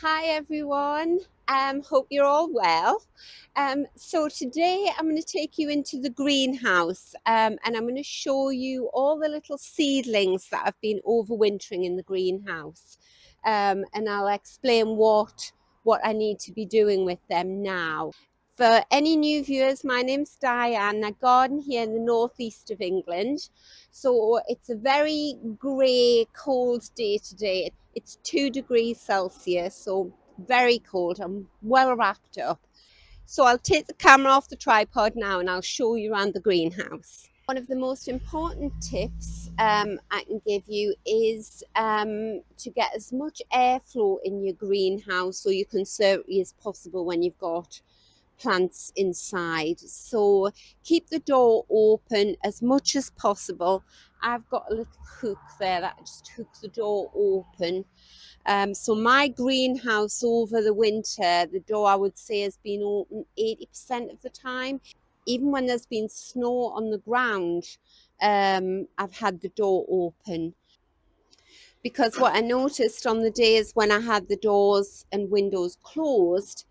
Hi everyone. Hope you're all well. So today I'm going to take you into the greenhouse and I'm going to show you all the little seedlings that have been overwintering in the greenhouse. And I'll explain what I need to be doing with them now. For any new viewers, my name's Diane. I garden here in the northeast of England. So it's a very grey, cold day today. It's 2 degrees Celsius, so very cold. I'm well wrapped up. So I'll take the camera off the tripod now and I'll show you around the greenhouse. One of the most important tips I can give you is to get as much airflow in your greenhouse so you conservatively as possible when you've got plants inside. So keep the door open as much as possible. I've got a little hook there that just hooks the door open. So my greenhouse over the winter, the door I would say has been open 80% of the time. Even when there's been snow on the ground, I've had the door open. Because what I noticed on the days when I had the doors and windows closed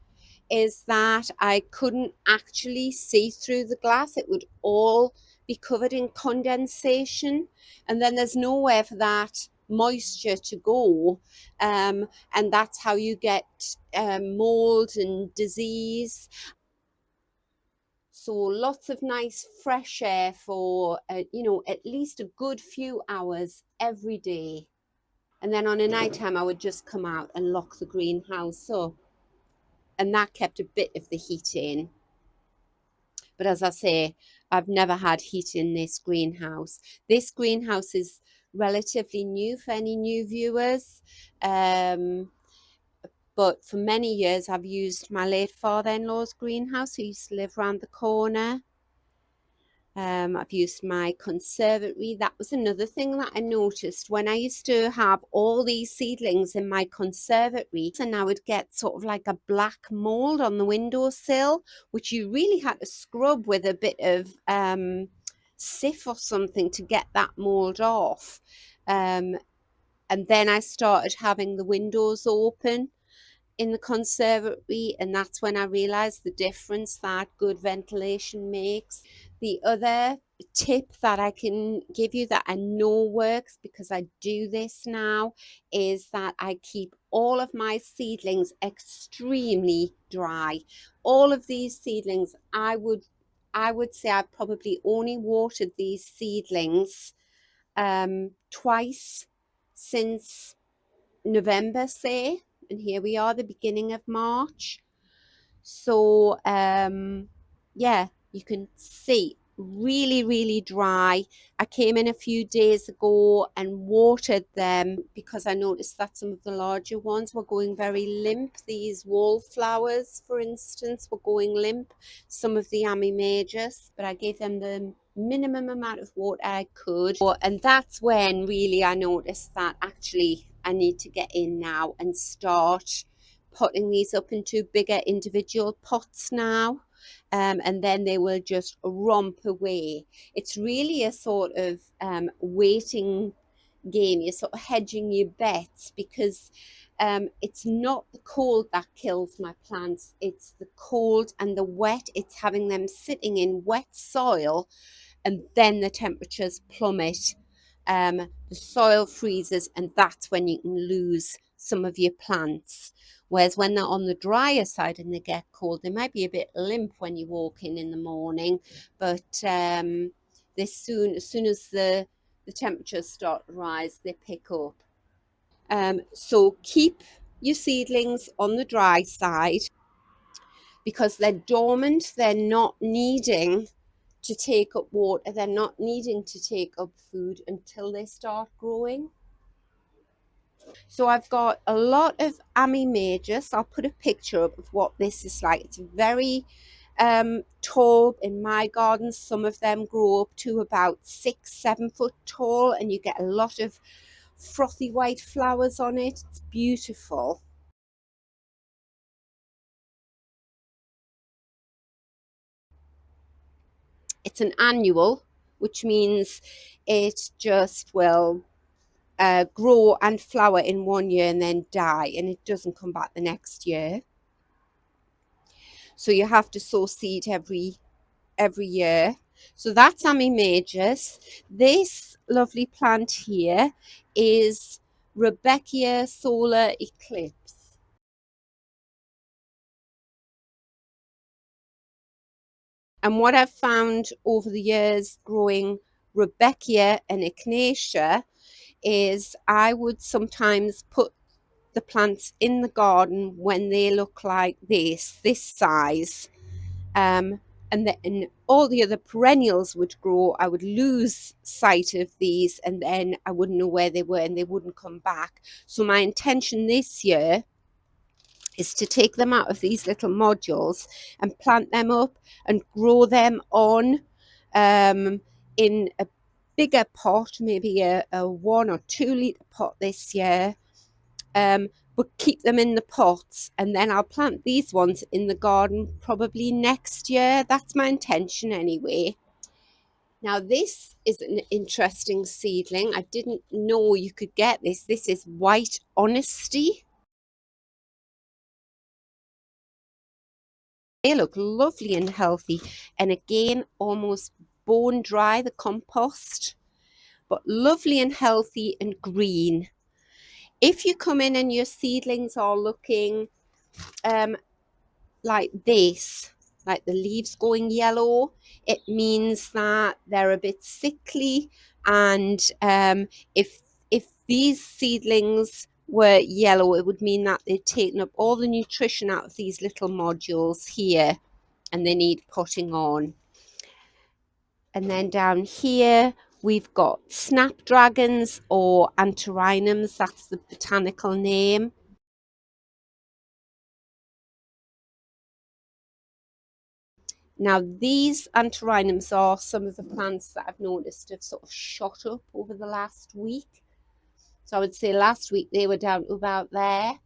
is that I couldn't actually see through the glass. It would all be covered in condensation, and then there's nowhere for that moisture to go, and that's how you get mold and disease. So lots of nice fresh air for at least a good few hours every day, and then on a night time I would just come out and lock the greenhouse up, and that kept a bit of the heat in. But as I say, I've never had heat in this greenhouse. This greenhouse is relatively new for any new viewers. But for many years, I've used my late father-in-law's greenhouse, who used to live around the corner. I've used my conservatory. That was another thing that I noticed when I used to have all these seedlings in my conservatory, and I would get sort of like a black mold on the windowsill, which you really had to scrub with a bit of sieve or something to get that mold off. And then I started having the windows open in the conservatory, and that's when I realized the difference that good ventilation makes. The other tip that I can give you that I know works, because I do this now, is that I keep all of my seedlings extremely dry. All of these seedlings, I would say I've probably only watered these seedlings twice since November, say, and here we are, the beginning of March. So yeah, you can see really dry. I came in a few days ago and watered them because I noticed that some of the larger ones were going very limp. These wallflowers, for instance, were going limp. Some of the Ammi majus, but I gave them the minimum amount of water I could. And that's when really I noticed that actually I need to get in now and start potting these up into bigger individual pots now, and then they will just romp away. It's really a sort of waiting game. You're sort of hedging your bets, because it's not the cold that kills my plants, it's the cold and the wet. It's having them sitting in wet soil and then the temperatures plummet, the soil freezes, and that's when you can lose some of your plants. Whereas when they're on the drier side and they get cold, they might be a bit limp when you walk in the morning, but as soon as the temperatures start to rise, they pick up. So keep your seedlings on the dry side, because they're dormant, they're not needing to take up water, they're not needing to take up food until they start growing. So I've got a lot of Ammi majus. I'll put a picture up of what this is like. It's very tall in my garden. Some of them grow up to about 6-7 foot tall, and you get a lot of frothy white flowers on it. It's beautiful. It's an annual, which means it just will grow and flower in one year and then die, and it doesn't come back the next year. So you have to sow seed every year. So that's Ammi majus. This lovely plant here is Rebecca Solar Eclipse. And what I've found over the years growing Rebecca and Echinacea is I would sometimes put the plants in the garden when they look like this size. And then all the other perennials would grow. I would lose sight of these, and then I wouldn't know where they were and they wouldn't come back. So my intention this year is to take them out of these little modules and plant them up and grow them on in a bigger pot, maybe a 1 or 2 litre pot this year, but keep them in the pots, and then I'll plant these ones in the garden probably next year. That's my intention anyway. Now this is an interesting seedling. I didn't know you could get this. This is White Honesty. They look lovely and healthy, and again almost bone dry, the compost, but lovely and healthy and green. If you come in and your seedlings are looking like this, like the leaves going yellow, it means that they're a bit sickly. And if these seedlings were yellow, it would mean that they'd taken up all the nutrition out of these little modules here and they need potting on. And then down here we've got snapdragons or antirrhinums, that's the botanical name. Now these antirrhinums are some of the plants that I've noticed have sort of shot up over the last week. So I would say last week they were down to about there,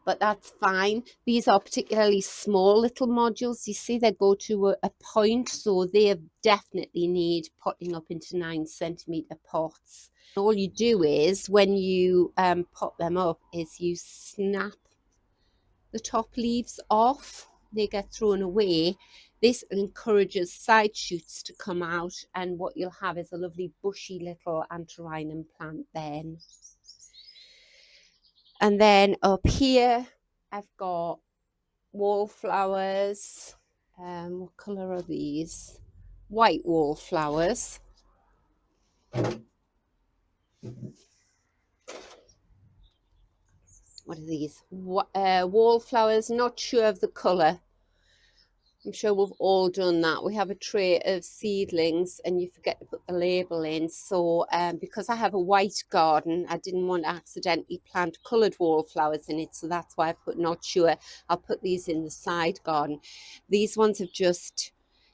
but that's fine. These are particularly small little modules. You see they go to a point, so they definitely need potting up into 9cm pots. All you do is when you pot them up is you snap the top leaves off, they get thrown away. This encourages side shoots to come out, and what you'll have is a lovely bushy little antirrhinum plant then. And then up here I've got wallflowers. What colour are these? White wallflowers. What are these? Wallflowers, not sure of the colour. I'm sure we've all done that. We have a tray of seedlings and you forget to put the label in. So because I have a white garden, I didn't want to accidentally plant coloured wallflowers in it. So that's why I put not sure. I'll put these in the side garden. These ones have just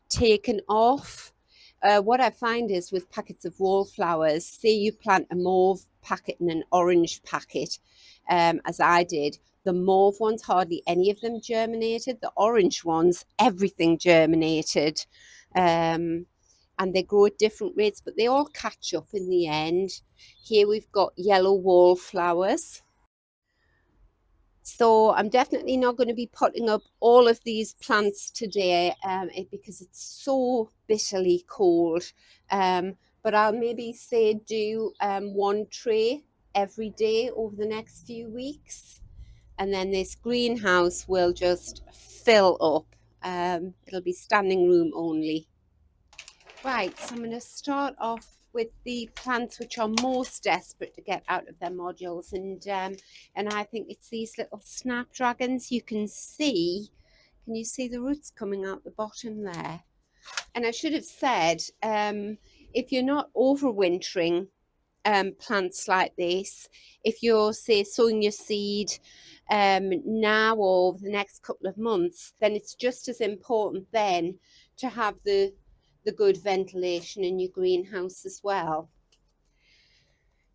taken off. What I find is with packets of wallflowers, say you plant a mauve packet and an orange packet, as I did, the mauve ones, hardly any of them germinated. The orange ones, everything germinated. And they grow at different rates, but they all catch up in the end. Here we've got yellow wallflowers. So I'm definitely not going to be potting up all of these plants today because it's so bitterly cold. But I'll maybe say do 1 tray every day over the next few weeks. And then this greenhouse will just fill up. It'll be standing room only. Right, so I'm going to start off with the plants which are most desperate to get out of their modules, and I think it's these little snapdragons. You can you see the roots coming out the bottom there? And I should have said, if you're not overwintering plants like this, if you're say sowing your seed now or over the next couple of months, then it's just as important then to have the good ventilation in your greenhouse as well.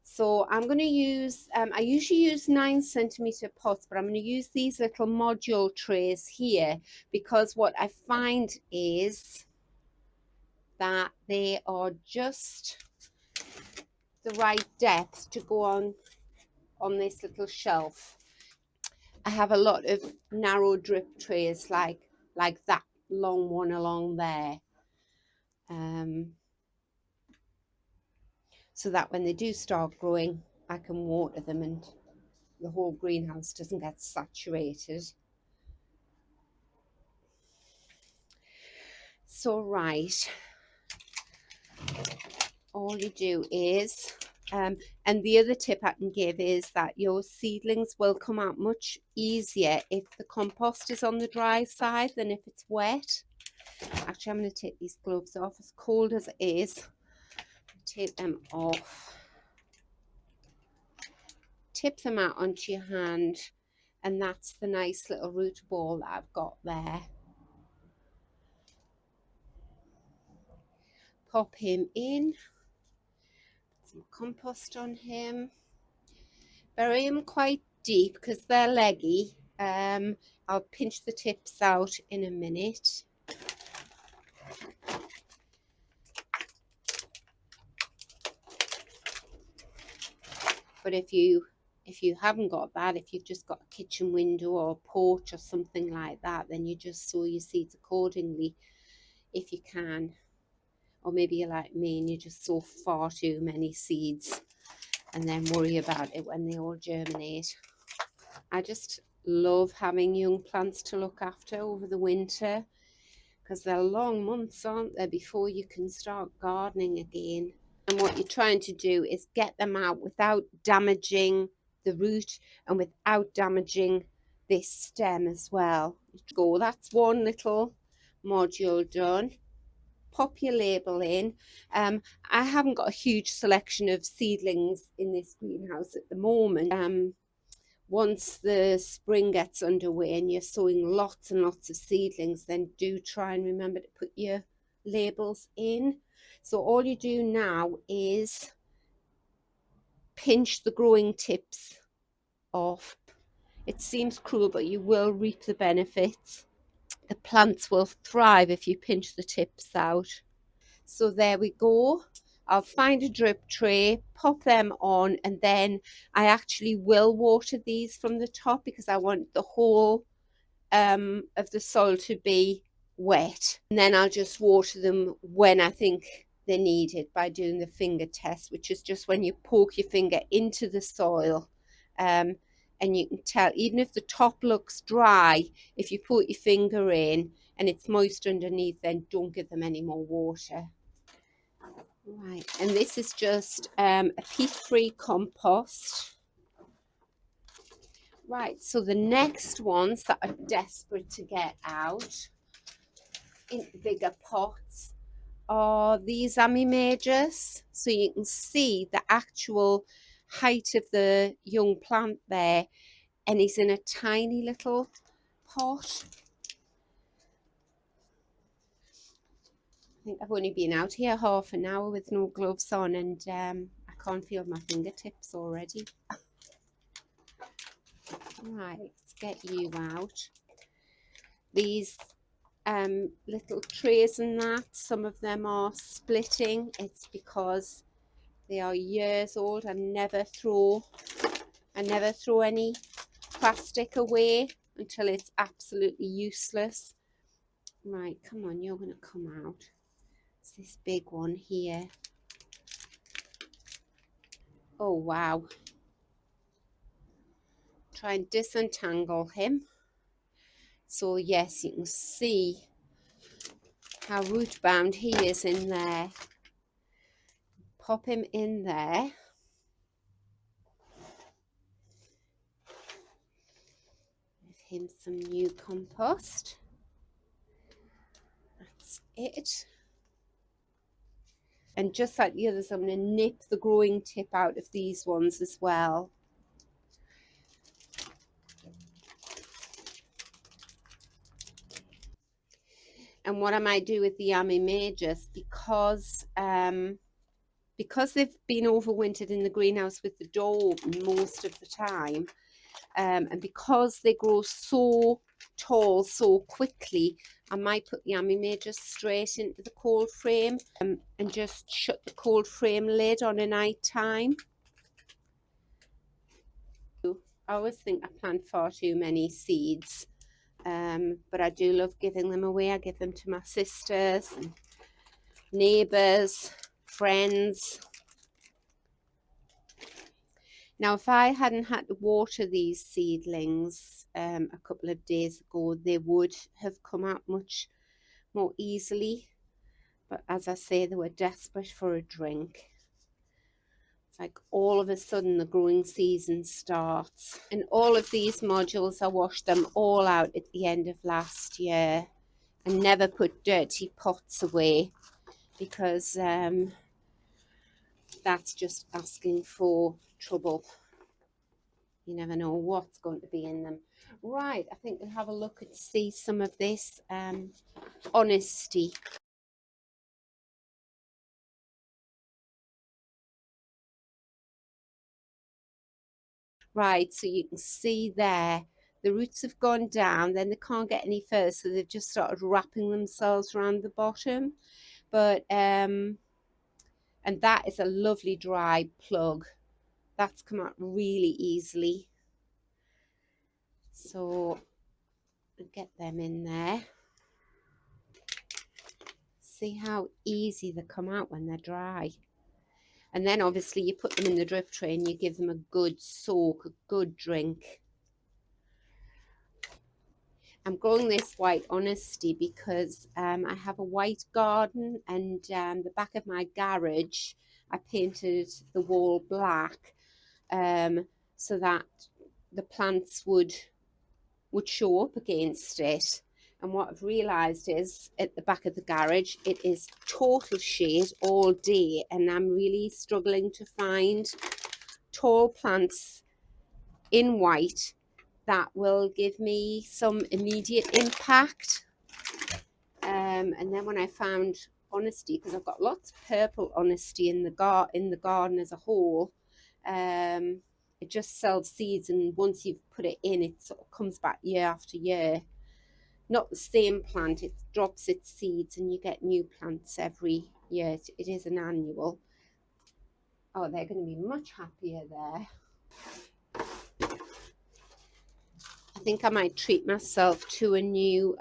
So I'm going to use, I usually use 9cm pots, but I'm going to use these little module trays here because what I find is that they are just the right depth to go on this little shelf. I have a lot of narrow drip trays like that long one along there, so that when they do start growing, I can water them and the whole greenhouse doesn't get saturated. So right, all you do is, and the other tip I can give is that your seedlings will come out much easier if the compost is on the dry side than if it's wet. Actually, I'm going to take these gloves off. As cold as it is, take them off. Tip them out onto your hand, and that's the nice little root ball that I've got there. Pop him in, put some compost on him, bury him quite deep because they're leggy. I'll pinch the tips out in a minute. But if you haven't got that, if you've just got a kitchen window or a porch or something like that, then you just sow your seeds accordingly if you can. Or maybe you're like me and you just sow far too many seeds and then worry about it when they all germinate. I just love having young plants to look after over the winter because they're long months, aren't they, before you can start gardening again. And what you're trying to do is get them out without damaging the root and without damaging this stem as well. Go, that's one little module done. Pop your label in. I haven't got a huge selection of seedlings in this greenhouse at the moment. Once the spring gets underway and you're sowing lots and lots of seedlings, then do try and remember to put your labels in. So all you do now is pinch the growing tips off. It seems cruel, but you will reap the benefits. The plants will thrive if you pinch the tips out. So there we go. I'll find a drip tray, pop them on, and then I actually will water these from the top because I want the whole of the soil to be wet. And then I'll just water them when I think they need it by doing the finger test, which is just when you poke your finger into the soil. And you can tell, even if the top looks dry, if you put your finger in and it's moist underneath, then don't give them any more water. Right, and this is just a peat-free compost. Right, so the next ones that are desperate to get out in bigger pots are these Ammi majus. So you can see the actual height of the young plant there, and he's in a tiny little pot. I think I've only been out here half an hour with no gloves on, and I can't feel my fingertips already. Right, let's get you out. These little trays and that, some of them are splitting. It's because they are years old. I never throw any plastic away until it's absolutely useless. Right, come on, you're going to come out. It's this big one here. Oh wow. Try and disentangle him. So yes, you can see how root bound he is in there. Pop him in there. Give him some new compost. That's it. And just like the others, I'm going to nip the growing tip out of these ones as well. And what I might do with the Ammi majus, because they've been overwintered in the greenhouse with the door open most of the time, And because they grow so tall so quickly, I might put the Ammi majus straight into the cold frame and just shut the cold frame lid on a night time. I always think I plant far too many seeds, but I do love giving them away. I give them to my sisters and neighbours, friends. Now, if I hadn't had to water these seedlings a couple of days ago, they would have come out much more easily. But as I say, they were desperate for a drink. It's like all of a sudden the growing season starts. And all of these modules, I washed them all out at the end of last year and never put dirty pots away, because that's just asking for trouble. You never know what's going to be in them. Right, I think we'll have a look and see some of this honesty. Right, so you can see there, the roots have gone down, then they can't get any further, so they've just started wrapping themselves around the bottom. But and that is a lovely dry plug. That's come out really easily. So get them in there. See how easy they come out when they're dry. And then obviously you put them in the drip tray and you give them a good soak, a good drink. I'm growing this white honesty because I have a white garden, and the back of my garage, I painted the wall black so that the plants would show up against it. And what I've realised is at the back of the garage, it is total shade all day, and I'm really struggling to find tall plants in white that will give me some immediate impact. And then when I found honesty, because I've got lots of purple honesty in the garden as a whole, it just sells seeds, and once you've put it in, it sort of comes back year after year. Not the same plant, it drops its seeds and you get new plants every year. It is an annual. Oh, they're going to be much happier there. I think I might treat myself to a new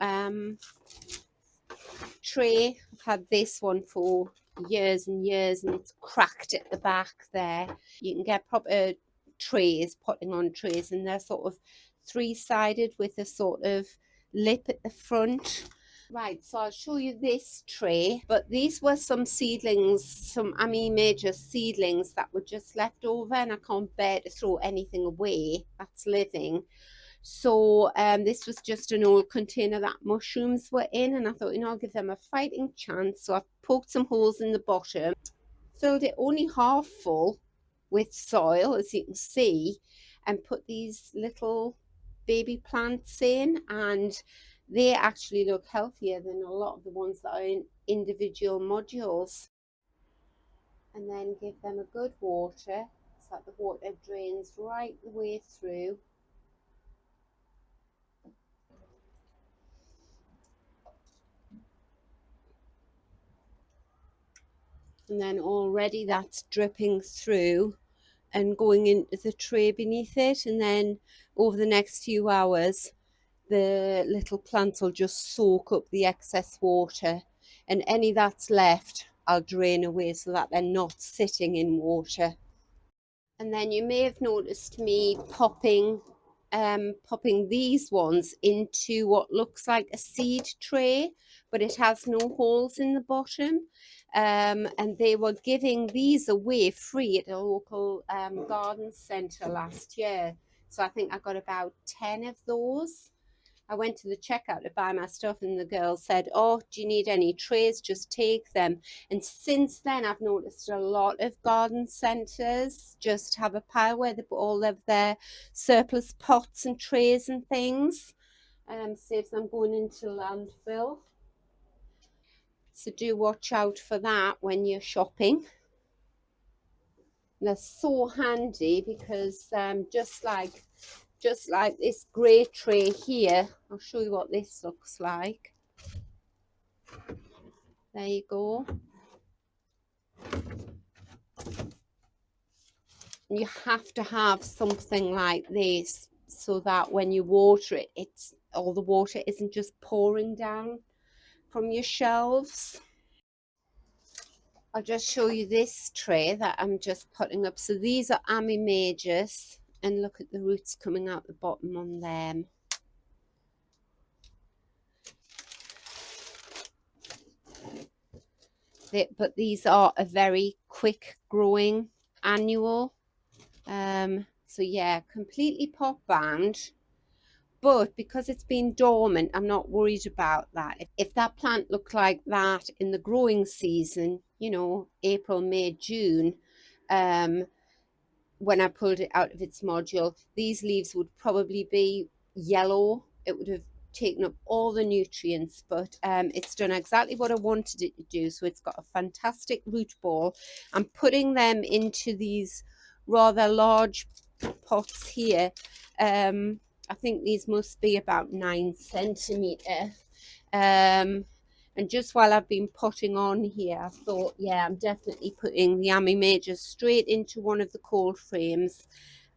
tray. I've had this one for years and years, and it's cracked at the back there. You can get proper trays, potting on trays, and they're sort of three-sided with a sort of lip at the front. Right, so I'll show you this tray, but these were some seedlings, some Ammi majus seedlings that were just left over, and I can't bear to throw anything away that's living. So this was just an old container that mushrooms were in, and I thought, I'll give them a fighting chance. So I poked some holes in the bottom, filled it only half full with soil, as you can see, and put these little baby plants in, and they actually look healthier than a lot of the ones that are in individual modules. And then give them a good water so that the water drains right the way through. And then already that's dripping through and going into the tray beneath it. And then over the next few hours, the little plants will just soak up the excess water, and any that's left I'll drain away so that they're not sitting in water. And then you may have noticed me popping these ones into what looks like a seed tray, but it has no holes in the bottom. And they were giving these away free at a local garden centre last year. So I think I got about 10 of those. I went to the checkout to buy my stuff, and the girl said, "Oh, do you need any trays? Just take them." And since then, I've noticed a lot of garden centres just have a pile where they put all of their surplus pots and trays and things. Saves them going into landfill. So do watch out for that when you're shopping. They're so handy because just like just like this grey tray here. I'll show you what this looks like. There you go. You have to have something like this so that when you water it, it's all the water isn't just pouring down from your shelves. I'll just show you this tray that I'm just putting up. So these are Ammi majus, and look at the roots coming out the bottom on them. But these are a very quick growing annual. So yeah, completely pot bound. But because it's been dormant, I'm not worried about that. If that plant looked like that in the growing season, you know, April, May, June, when I pulled it out of its module, these leaves would probably be yellow. It would have taken up all the nutrients, but it's done exactly what I wanted it to do. So it's got a fantastic root ball. I'm putting them into these rather large pots here. I think these must be about 9 centimetre. And just while I've been potting on here, I thought, yeah, I'm definitely putting the Ammi majus straight into one of the cold frames.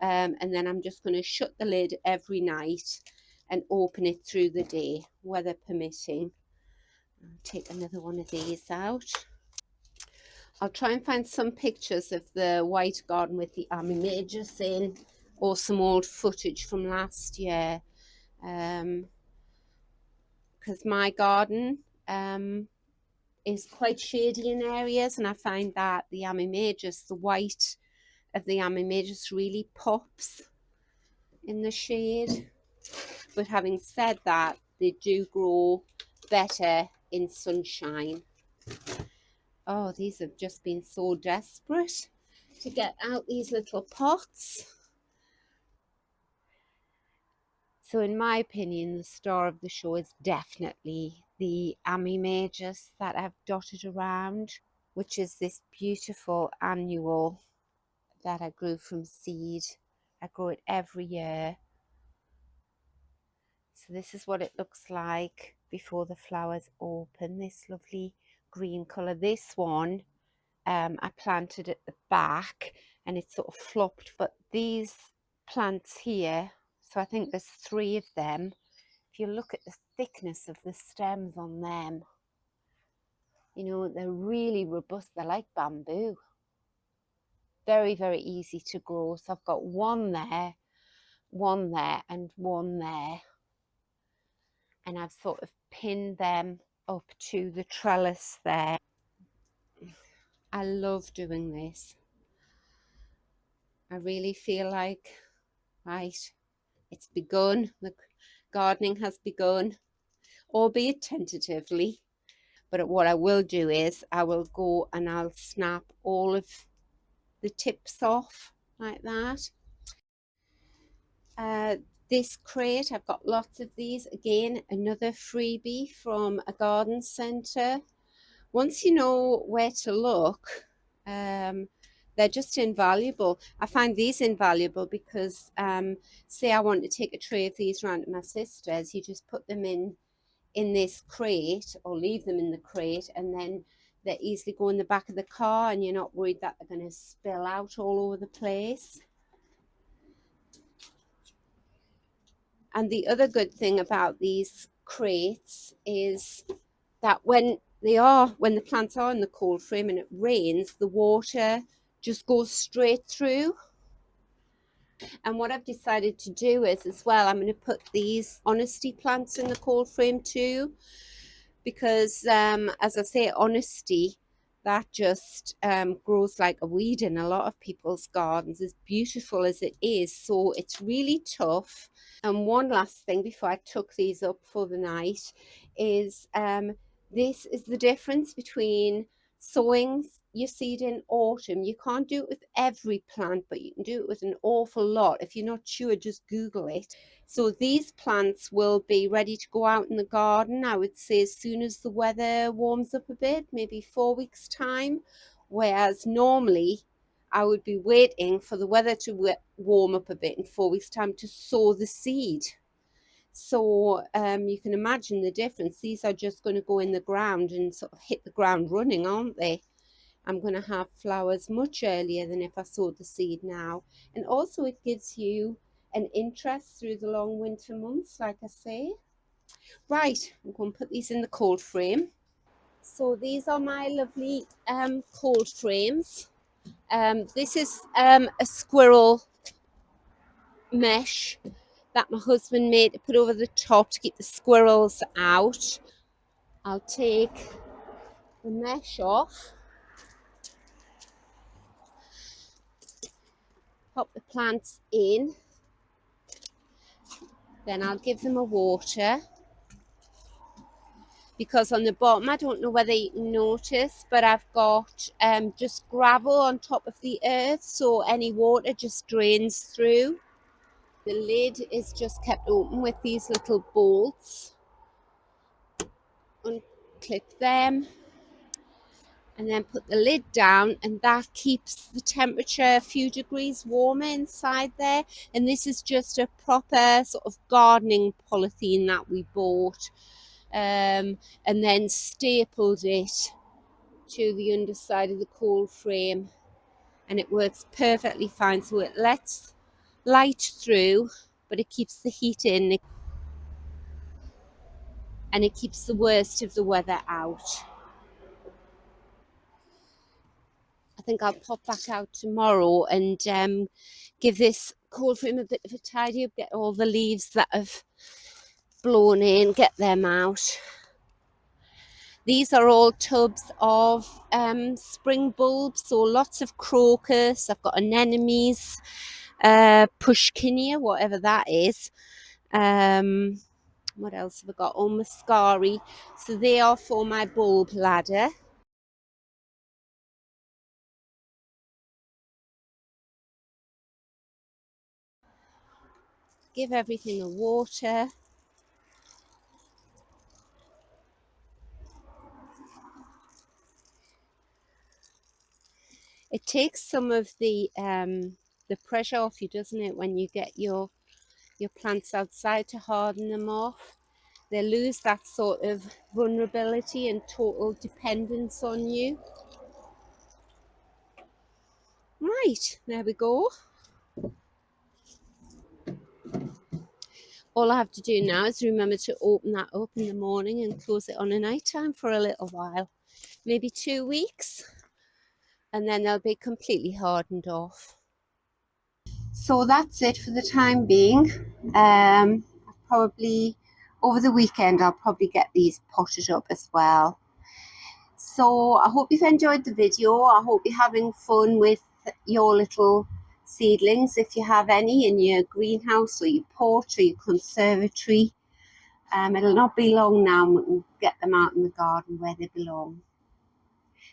And then I'm just going to shut the lid every night and open it through the day, weather permitting. I'll take another one of these out. I'll try and find some pictures of the white garden with the Ammi majus in, or some old footage from last year. Because my garden is quite shady in areas, and I find that the Ammi majus, the white of the Ammi majus really pops in the shade. But having said that, they do grow better in sunshine. Oh, these have just been so desperate to get out these little pots. So in my opinion, the star of the show is definitely the Ammi majus that I've dotted around, which is this beautiful annual that I grew from seed. I grow it every year. So this is what it looks like before the flowers open, this lovely green colour. This one I planted at the back and it sort of flopped, but these plants here, so I think there's 3 of them. If you look at the thickness of the stems on them, you know, they're really robust. They're like bamboo. Very, very easy to grow. So I've got one there, and one there. And I've sort of pinned them up to the trellis there. I love doing this. I really feel like, right, it's begun. The gardening has begun, albeit tentatively. But what I will do is I will go and I'll snap all of the tips off like that. This crate, I've got lots of these. Again, another freebie from a garden centre. Once you know where to look, they're just invaluable. I find these invaluable because say I want to take a tray of these around to my sister's, you just put them in this crate or leave them in the crate, and then they easily go in the back of the car and you're not worried that they're going to spill out all over the place. And the other good thing about these crates is that when the plants are in the cold frame and it rains, the water just goes straight through. And what I've decided to do is, as well, I'm going to put these honesty plants in the cold frame too, because as I say, honesty, that just grows like a weed in a lot of people's gardens, as beautiful as it is. So it's really tough. And one last thing before I tuck these up for the night is this is the difference between sowing your seed in autumn. You can't do it with every plant, but you can do it with an awful lot. If you're not sure, just Google it. So these plants will be ready to go out in the garden, I would say, as soon as the weather warms up a bit, maybe 4 weeks time. Whereas normally I would be waiting for the weather to warm up a bit in 4 weeks' time to sow the seed. So you can imagine the difference. These are just going to go in the ground and sort of hit the ground running, aren't they? I'm going to have flowers much earlier than if I sowed the seed now. And also it gives you an interest through the long winter months, like I say. Right, I'm going to put these in the cold frame. So these are my lovely cold frames. This is a squirrel mesh that my husband made to put over the top to keep the squirrels out. I'll take the mesh off, pop the plants in, then I'll give them a water, because on the bottom, I don't know whether you can notice, but I've got just gravel on top of the earth, so any water just drains through. The lid is just kept open with these little bolts. Unclip them and then put the lid down, and that keeps the temperature a few degrees warmer inside there. And this is just a proper sort of gardening polythene that we bought, and then stapled it to the underside of the cold frame, and it works perfectly fine. So it lets light through, but it keeps the heat in, and it keeps the worst of the weather out. I think I'll pop back out tomorrow and give this cold frame a bit of a tidy up, get all the leaves that have blown in, get them out. These are all tubs of spring bulbs, so lots of crocus. I've got anemones, pushkinia, whatever that is. What else have I got? Oh, muscari. So they are for my bulb ladder. Give everything a water. It takes some of the pressure off you, doesn't it, when you get your plants outside to harden them off. They lose that sort of vulnerability and total dependence on you. Right, there we go. All I have to do now is remember to open that up in the morning and close it on a night time for a little while, maybe 2 weeks, and then they'll be completely hardened off. So that's it for the time being. Probably over the weekend I'll probably get these potted up as well. So I hope you've enjoyed the video. I hope you're having fun with your little seedlings, if you have any in your greenhouse or your porch or your conservatory. It'll not be long now and we can get them out in the garden where they belong.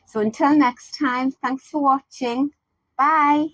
So until next time, thanks for watching. Bye.